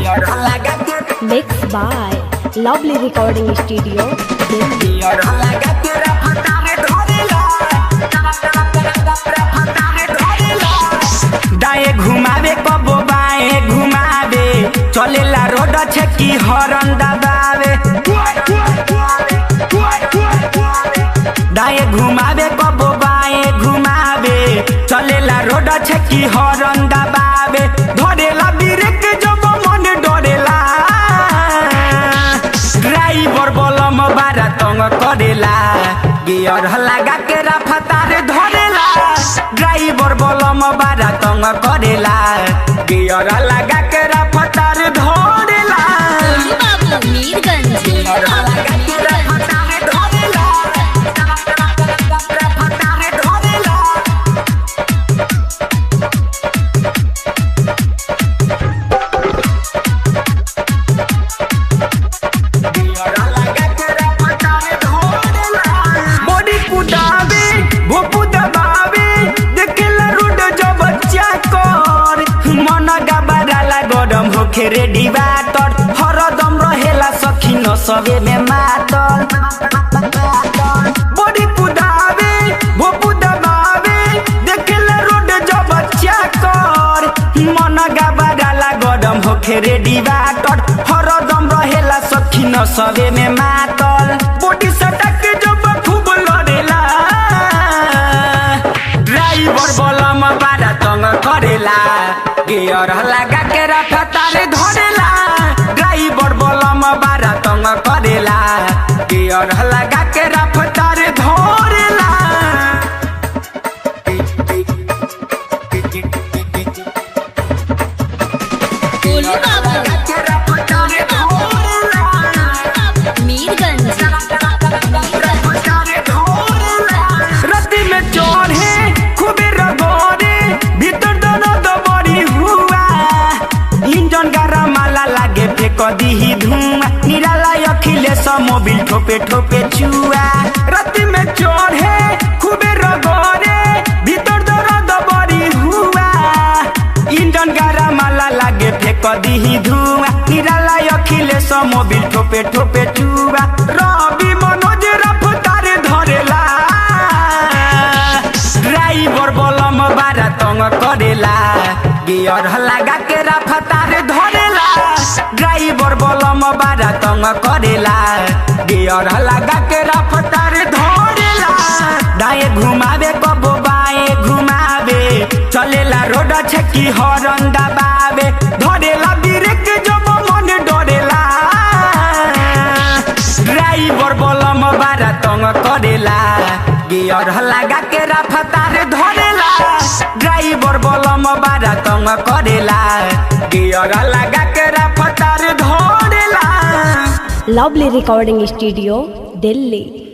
Mixed by Lovely Recording Studio, Delhi. दाएं घुमावे कबो बाएं घुमावे चलेला रोड छेकी हॉर्न दबावे। दाएं घुमावे कबो बाएं घुमावे चलेला रोड छेकी हॉर्न दबावे। धरेला ब्रेक जब मन डरेला ड्राइवर बलम बारा तंग करेला। गियर लगा के रफ्तार धरेला ड्राइवर बलम बारा तंग करेला। गियर लगा के रफ्तार धरेला रेडी बाटर हरदम रहेला सखी न सबे में मातल। बॉडी पुदावे भोपू दबावे देखेला रोड जब चाकर। मन गाबाला गरम होखे रेडी बाटर हरदम रहेला सखी न सबे में मातल। बॉडी सटक जब खूब लड़ेला ड्राइवर बलम बारा तंग करेला। गियर लगा के रफ्तार धरेला ड्राइवर बलम बारा तंग करेला। गियर लगा के रफ्तार धरेला रत्ती में चढ़े खूबे रगोरे भीतर दर्द बड़ी हुआ। इंजन गरम माला लागे फेंक दी धुआं निराला अखिलेश मोबिल ठोपे ठोपे चुआ। रत्ती में चढ़े खूबे रगोरे भीतर दर्द बड़ी हुआ। इंजन गरम माला लागे फेंक दी धुआं निराला अखिलेश मोबिल ठोपे ठोपे चुआ। रवि मनोज रफ्तार धरेला ड्राइवर बलम बारा तंग करेला। गियर लगा के रफ्तार धरेला ड्राइवर बलम बारा तंग करेला। गियर लगा के रफ्तार धरेला। दाएं घुमावे कबो बाएं घुमावे चलेला रोड छेकी हॉर्न दबावे। धरेला ब्रेक जब मन डरेला ड्राइवर बलम बारा तंग करेला। गियर लगा के रफ्तार धरेला ड्राइवर बलम बारा तंग करेला। गियर लगा के रफ्तार धरेला। Lovely Recording Studio, Delhi.